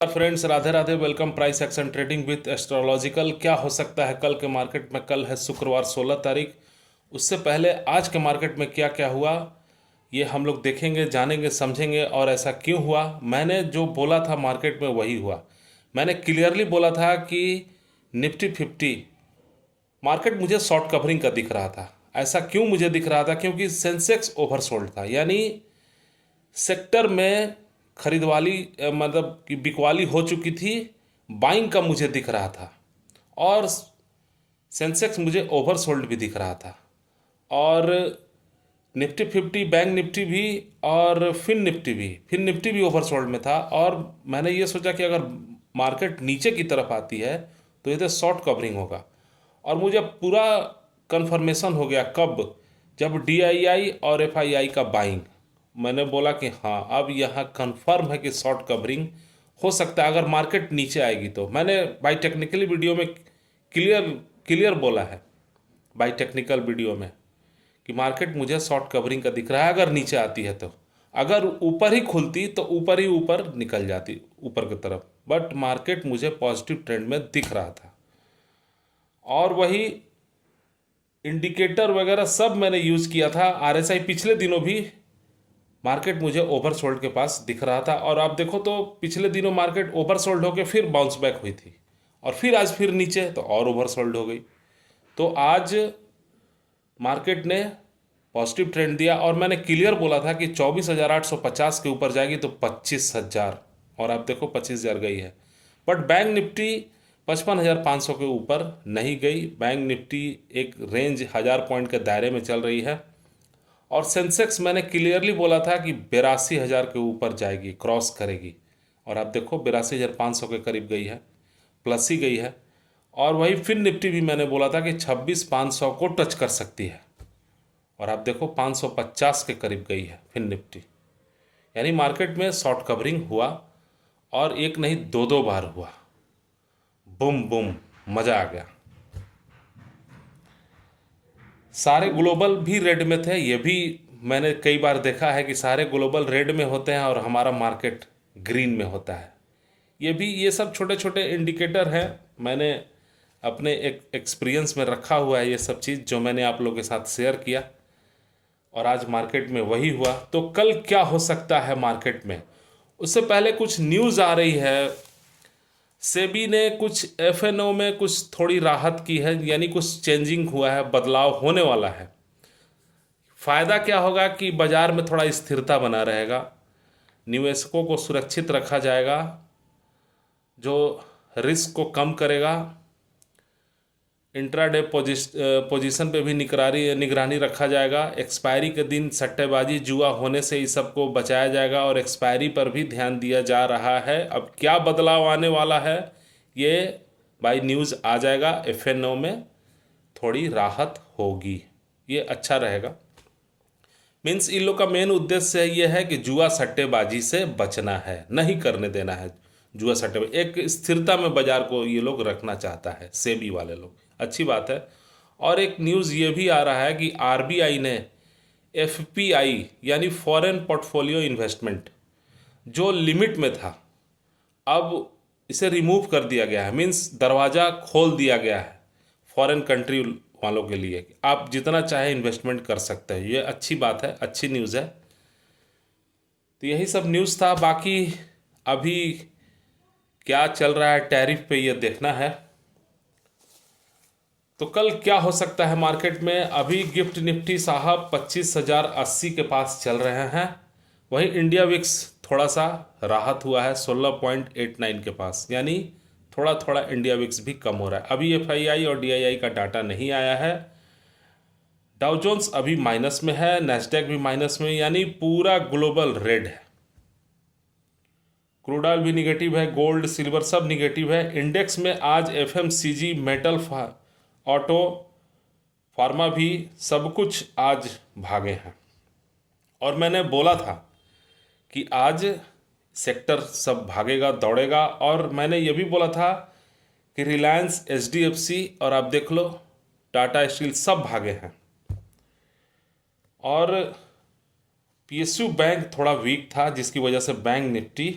Friends, Radhe Radhe. Welcome price action trading with astrological. क्या हो सकता है कल के मार्केट में? कल है शुक्रवार 16 तारीख। उससे पहले आज के मार्केट में क्या क्या हुआ ये हम लोग देखेंगे, जानेंगे, समझेंगे और ऐसा क्यों हुआ। मैंने जो बोला था मार्केट में वही हुआ। मैंने क्लियरली बोला था कि निफ्टी 50 मार्केट मुझे शॉर्ट कवरिंग का दिख रहा था। ऐसा क्यों मुझे दिख रहा था? क्योंकि सेंसेक्स ओवरसोल्ड था, यानी सेक्टर में खरीदवाली मतलब कि बिकवाली हो चुकी थी। बाइंग का मुझे दिख रहा था और सेंसेक्स मुझे ओवरसोल्ड भी दिख रहा था। और निफ्टी 50, बैंक निफ्टी भी और फिन निफ्टी भी ओवरसोल्ड में था। और मैंने ये सोचा कि अगर मार्केट नीचे की तरफ आती है तो ये तो शॉर्ट कवरिंग होगा। और मुझे पूरा कंफर्मेशन हो गया कब? जब डीआईआई और एफआईआई का बाइंग। मैंने बोला कि हाँ, अब यहाँ कंफर्म है कि शॉर्ट कवरिंग हो सकता है अगर मार्केट नीचे आएगी तो। मैंने बाई टेक्निकली वीडियो में क्लियर क्लियर बोला है, बाई टेक्निकल वीडियो में, कि मार्केट मुझे शॉर्ट कवरिंग का दिख रहा है अगर नीचे आती है तो। अगर ऊपर ही खुलती तो ऊपर ही ऊपर निकल जाती ऊपर की तरफ, बट मार्केट मुझे पॉजिटिव ट्रेंड में दिख रहा था। और वही इंडिकेटर वगैरह सब मैंने यूज़ किया था। आरएसआई पिछले दिनों भी मार्केट मुझे ओवरसोल्ड के पास दिख रहा था। और आप देखो तो पिछले दिनों मार्केट ओवरसोल्ड होकर फिर बाउंस बैक हुई थी और फिर आज फिर नीचे तो और ओवरसोल्ड हो गई। तो आज मार्केट ने पॉजिटिव ट्रेंड दिया और मैंने क्लियर बोला था कि 24,850 के ऊपर जाएगी तो 25,000, और आप देखो 25,000 गई है। बट बैंक निफ्टी 55,500 के ऊपर नहीं गई। बैंक निफ्टी एक रेंज 1,000 पॉइंट के दायरे में चल रही है। और सेंसेक्स मैंने क्लियरली बोला था कि 82,000 के ऊपर जाएगी, क्रॉस करेगी। और आप देखो 82,500 के करीब गई है, प्लस ही गई है। और वही फिन निफ्टी भी मैंने बोला था कि 26,500 को टच कर सकती है, और आप देखो 550 के करीब गई है फिन निफ्टी। यानी मार्केट में शॉर्ट कवरिंग हुआ, और एक नहीं दो दो बार हुआ। बुम बुम, मज़ा आ गया। सारे ग्लोबल भी रेड में थे। ये भी मैंने कई बार देखा है कि सारे ग्लोबल रेड में होते हैं और हमारा मार्केट ग्रीन में होता है। ये सब छोटे छोटे इंडिकेटर हैं। मैंने अपने एक एक्सपीरियंस में रखा हुआ है ये सब चीज़, जो मैंने आप लोगों के साथ शेयर किया। और आज मार्केट में वही हुआ। तो कल क्या हो सकता है मार्केट में, उससे पहले कुछ न्यूज़ आ रही है। सेबी ने कुछ एफएनओ में कुछ थोड़ी राहत की है, यानी कुछ चेंजिंग हुआ है, बदलाव होने वाला है। फ़ायदा क्या होगा कि बाज़ार में थोड़ा स्थिरता बना रहेगा, निवेशकों को सुरक्षित रखा जाएगा, जो रिस्क को कम करेगा। इंट्राडे पोजीशन पे भी निगरानी रखा जाएगा। एक्सपायरी के दिन सट्टेबाजी जुआ होने से इस सबको बचाया जाएगा और एक्सपायरी पर भी ध्यान दिया जा रहा है। अब क्या बदलाव आने वाला है ये बाई न्यूज़ आ जाएगा। एफएनओ में थोड़ी राहत होगी, ये अच्छा रहेगा। मीन्स इन लोग का मेन उद्देश्य ये है कि जुआ सट्टेबाजी से बचना है, नहीं करने देना है जुआ सट्टेबाजी। एक स्थिरता में बाजार को ये लोग रखना चाहता है सेबी वाले लोग, अच्छी बात है। और एक न्यूज़ ये भी आ रहा है कि आरबीआई ने एफपीआई यानी फॉरेन पोर्टफोलियो इन्वेस्टमेंट जो लिमिट में था, अब इसे रिमूव कर दिया गया है। मीन्स दरवाज़ा खोल दिया गया है फॉरेन कंट्री वालों के लिए कि आप जितना चाहे इन्वेस्टमेंट कर सकते हैं। ये अच्छी बात है, अच्छी न्यूज़ है। तो यही सब न्यूज़ था। बाकी अभी क्या चल रहा है टैरिफ पे ये देखना है। तो कल क्या हो सकता है मार्केट में? अभी गिफ्ट निफ्टी साहब 25,080 के पास चल रहे हैं। वहीं इंडिया विक्स थोड़ा सा राहत हुआ है 16.89 के पास, यानी थोड़ा थोड़ा इंडिया विक्स भी कम हो रहा है। अभी एफआईआई और डीआईआई का डाटा नहीं आया है। डाउ जोन्स अभी माइनस में है, नैस्डैक भी माइनस में, यानी पूरा ग्लोबल रेड है। क्रूड ऑयल भी निगेटिव है, गोल्ड सिल्वर सब निगेटिव है। इंडेक्स में आज एफएमसीजी, मेटल, ऑटो, फार्मा भी सब कुछ आज भागे हैं। और मैंने बोला था कि आज सेक्टर सब भागेगा, दौड़ेगा। और मैंने ये भी बोला था कि रिलायंस, एचडीएफसी और आप देख लो टाटा स्टील सब भागे हैं। और पीएसयू बैंक थोड़ा वीक था, जिसकी वजह से बैंक निफ्टी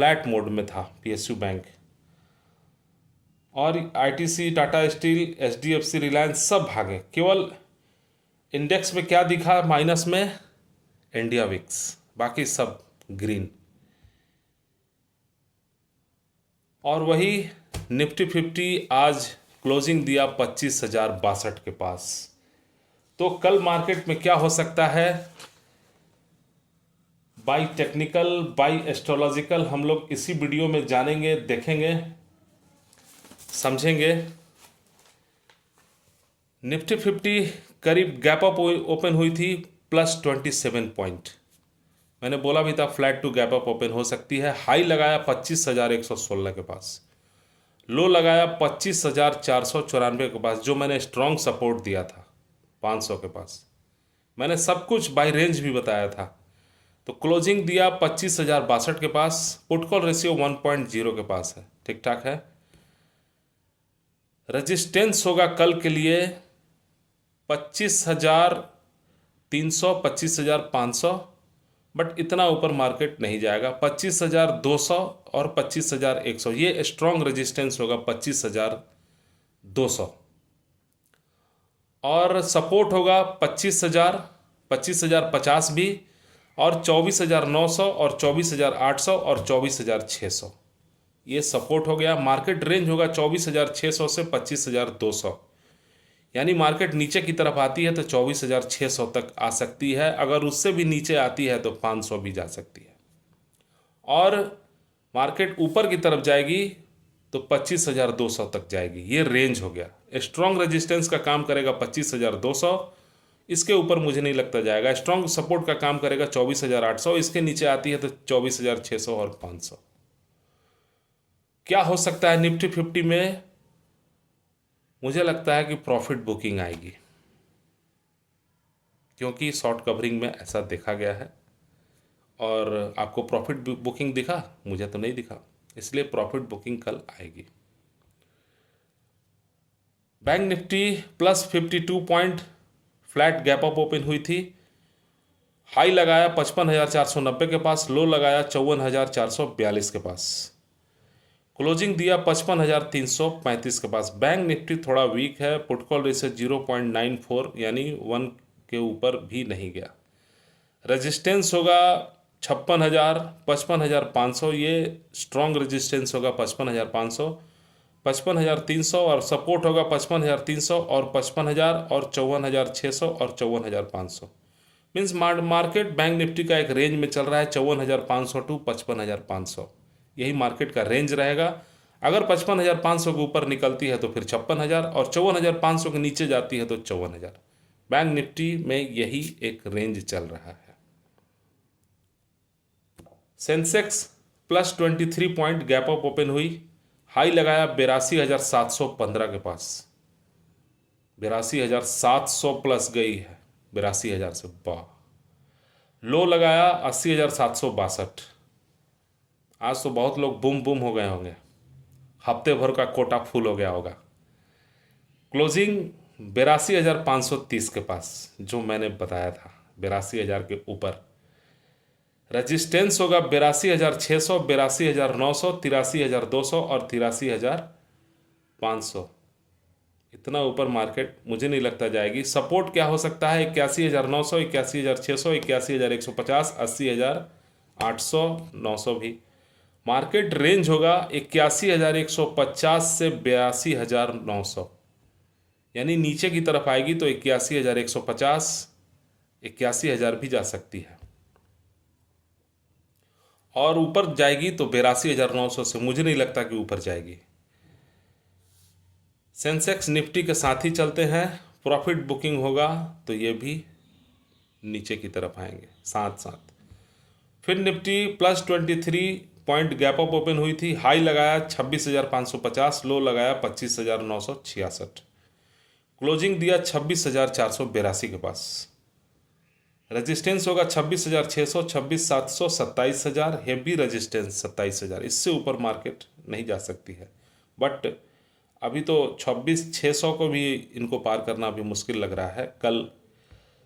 फ्लैट मोड में था पीएसयू बैंक, और ITC, Tata steel, HDFC, Reliance सब भागे। केवल इंडेक्स में क्या दिखा माइनस में? इंडिया विक्स, बाकी सब ग्रीन। और वही निफ्टी 50 आज क्लोजिंग दिया 25,062 के पास। तो कल मार्केट में क्या हो सकता है, बाय टेक्निकल, बाय एस्ट्रोलॉजिकल, हम लोग इसी वीडियो में जानेंगे, देखेंगे, समझेंगे। निफ्टी 50 करीब गैप अप ओपन हुई थी +27 पॉइंट। मैंने बोला भी था flat to gap up open हो सकती है। हाई लगाया 25,116 के पास, लो लगाया 25,494 के पास, जो मैंने स्ट्रॉन्ग सपोर्ट दिया था 500 के पास। मैंने सब कुछ बाय रेंज भी बताया था। तो क्लोजिंग दिया 25,062 के पास, पुट कॉल रेशियो 1.0 के पास है, ठीक ठाक है। रेजिस्टेंस होगा कल के लिए 25,300, 25,500, बट इतना ऊपर मार्केट नहीं जाएगा। 25,200 और 25,100 ये स्ट्रॉन्ग रेजिस्टेंस होगा। 25,200 और सपोर्ट होगा 25,000, 25,050 भी, और 24,900 और 24,800 और 24,600 ये सपोर्ट हो गया। मार्केट रेंज होगा 24,600 से 25,200, यानी मार्केट नीचे की तरफ आती है तो 24,600 तक आ सकती है। अगर उससे भी नीचे आती है तो 500 भी जा सकती है, और मार्केट ऊपर की तरफ जाएगी तो 25,200 तक जाएगी। ये रेंज हो गया। स्ट्रॉन्ग रेजिस्टेंस का काम करेगा 25,200, इसके ऊपर मुझे नहीं लगता जाएगा। स्ट्रॉन्ग सपोर्ट का काम करेगा 24,800, इसके नीचे आती है तो 24,600 और 500। क्या हो सकता है निफ्टी 50 में? मुझे लगता है कि प्रॉफिट बुकिंग आएगी, क्योंकि शॉर्ट कवरिंग में ऐसा देखा गया है। और आपको प्रॉफिट बुकिंग दिखा? मुझे तो नहीं दिखा, इसलिए प्रॉफिट बुकिंग कल आएगी। Bank Nifty +52 point flat gap up open हुई थी। हाई लगाया 55,490 के पास, लो लगाया 54,442 के पास, क्लोजिंग दिया 55,335 के पास। बैंक निफ्टी थोड़ा वीक है, पुट कॉल रेशियो 0.94 यानी 1 के ऊपर भी नहीं गया। रेजिस्टेंस होगा 56,000, 55,500, ये स्ट्रॉन्ग रेजिस्टेंस होगा 55,500, 55,300, और सपोर्ट होगा 55,300 और 55,000 और 54,600 और 54,500। मीन्स मार्केट बैंक निफ्टी का एक रेंज में चल रहा है 54,500 टू 55,500, यही मार्केट का रेंज रहेगा। अगर 55,500 के ऊपर निकलती है तो फिर 56,000, और 54,500 के नीचे जाती है तो 54,000। बैंक निफ्टी में यही एक रेंज चल रहा है। Sensex +23 point gap up open हुई। हाई लगाया 82,715 के पास, 82,700 प्लस गई है 82,000 से, वाह। लो लगाया 80,762। आज तो बहुत लोग बुम बुम हो गए होंगे, हफ्ते भर का कोटा फुल हो गया होगा। क्लोजिंग 82,530 के पास, जो मैंने बताया था 82,000 के ऊपर। रेजिस्टेंस होगा 82,600, 82,900, 83,200 और 83,500। इतना ऊपर मार्केट मुझे नहीं लगता जाएगी। सपोर्ट क्या हो सकता है? 81,900, 81,600, 81,150, 80,800, 900 भी। मार्केट रेंज होगा 81,150 से 82,900, यानी नीचे की तरफ आएगी तो 81,150, 81,000 भी जा सकती है, और ऊपर जाएगी तो 82,900 से मुझे नहीं लगता कि ऊपर जाएगी। सेंसेक्स निफ्टी के साथ ही चलते हैं। प्रॉफिट बुकिंग होगा तो ये भी नीचे की तरफ आएंगे साथ साथ। फिर Nifty +23 point gap up open हुई थी। हाई लगाया 26,550, लो लगाया 25,966, क्लोजिंग दिया 26,482 के पास। रेजिस्टेंस होगा 26,600, 26,700, 27,000, हेवी रेजिस्टेंस 27,000। इससे ऊपर मार्केट नहीं जा सकती है, बट अभी तो 26,600 को भी इनको पार करना अभी मुश्किल लग रहा है। कल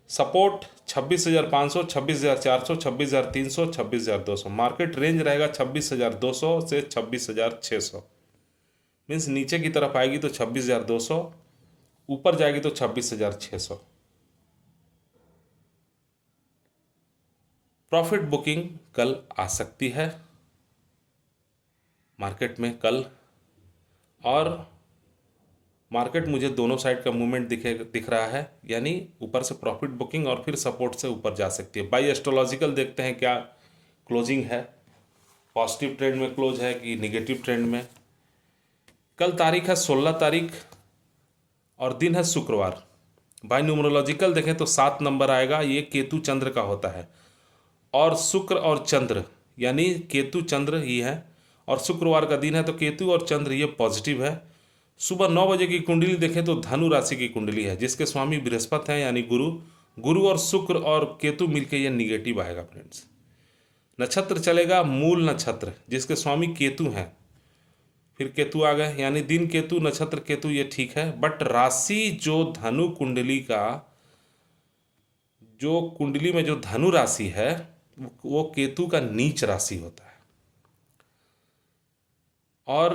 सपोर्ट 26,500, 26,400, 26,300, 26,200। मार्केट रेंज रहेगा 26,200 से 26,600। मीन्स नीचे की तरफ आएगी तो 26,200, ऊपर जाएगी तो 26,600। प्रॉफिट बुकिंग कल आ सकती है मार्केट में कल, और मार्केट मुझे दोनों साइड का मूवमेंट दिख रहा है, यानी ऊपर से प्रॉफिट बुकिंग और फिर सपोर्ट से ऊपर जा सकती है। बाय एस्ट्रोलॉजिकल देखते हैं क्या क्लोजिंग है, पॉजिटिव ट्रेंड में क्लोज है कि निगेटिव ट्रेंड में। कल तारीख है 16 तारीख और दिन है शुक्रवार। बाय न्यूमरोलॉजिकल देखें तो 7 नंबर आएगा, ये केतु चंद्र का होता है, और शुक्र और चंद्र यानी केतु चंद्र ही है, और शुक्रवार का दिन है तो केतु और चंद्र ये पॉजिटिव है। सुबह 9 बजे की कुंडली देखें तो धनु राशि की कुंडली है, जिसके स्वामी बृहस्पति हैं यानी गुरु और शुक्र और केतु मिलके ये निगेटिव आएगा फ्रेंड्स। नक्षत्र चलेगा मूल नक्षत्र, जिसके स्वामी केतु हैं, फिर केतु आ गए, यानी दिन केतु नक्षत्र केतु, ये ठीक है। बट राशि जो धनु कुंडली का, जो कुंडली में जो धनु राशि है वो केतु का नीच राशि होता है। और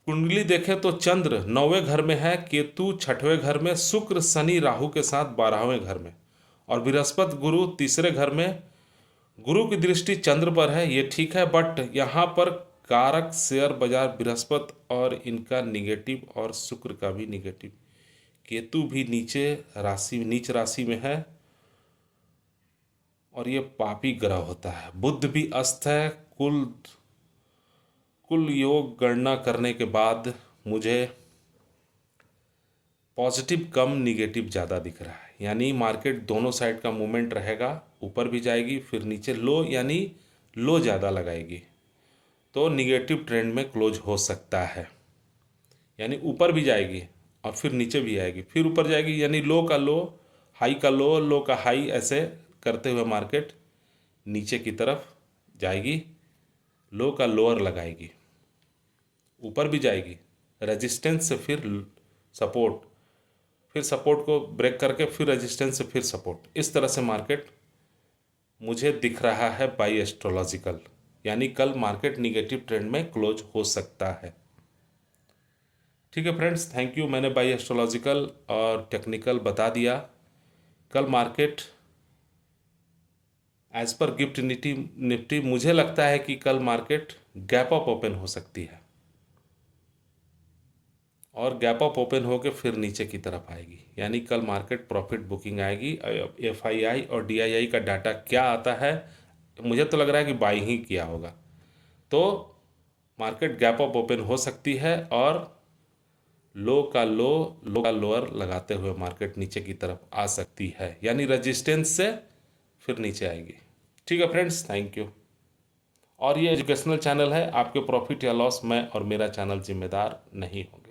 कुंडली देखें तो चंद्र 9वें घर में है, केतु 6वें घर में, शुक्र शनि राहु के साथ 12वें घर में, और बृहस्पति गुरु 3रे घर में। गुरु की दृष्टि चंद्र पर है, ये ठीक है। बट यहाँ पर कारक शेयर बाजार बृहस्पति और इनका निगेटिव, और शुक्र का भी निगेटिव, केतु भी नीच राशि में है, और ये पापी ग्रह होता है। बुध भी अस्त है। कुल योग गणना करने के बाद मुझे पॉजिटिव कम निगेटिव ज़्यादा दिख रहा है, यानी मार्केट दोनों साइड का मूवमेंट रहेगा, ऊपर भी जाएगी फिर नीचे लो, यानी लो ज़्यादा लगाएगी, तो निगेटिव ट्रेंड में क्लोज हो सकता है। यानी ऊपर भी जाएगी और फिर नीचे भी आएगी, फिर ऊपर जाएगी, यानी लो का लो, हाई का लो, लो का हाई, ऐसे करते हुए मार्केट नीचे की तरफ जाएगी, लो का लोअर लगाएगी, ऊपर भी जाएगी, रेजिस्टेंस से फिर सपोर्ट, फिर सपोर्ट को ब्रेक करके फिर रेजिस्टेंस से फिर सपोर्ट, इस तरह से मार्केट मुझे दिख रहा है बाय एस्ट्रोलॉजिकल। यानी कल मार्केट निगेटिव ट्रेंड में क्लोज हो सकता है। ठीक है फ्रेंड्स, थैंक यू। मैंने बाय एस्ट्रोलॉजिकल और टेक्निकल बता दिया। कल market as per gift Nifty मुझे लगता है कि कल मार्केट गैप अप ओपन हो सकती है, और गैप अप ओपन होकर फिर नीचे की तरफ आएगी, यानी कल मार्केट प्रॉफिट बुकिंग आएगी। एफआईआई और डीआईआई का डाटा क्या आता है, मुझे तो लग रहा है कि बाई ही किया होगा, तो मार्केट गैप अप ओपन हो सकती है, और लो का लोअर लगाते हुए मार्केट नीचे की तरफ आ सकती है, यानी रेजिस्टेंस से फिर नीचे आएगी। ठीक है फ्रेंड्स, थैंक यू। और ये एजुकेशनल चैनल है, आपके प्रॉफिट या लॉस मैं और मेरा चैनल जिम्मेदार नहीं होगा।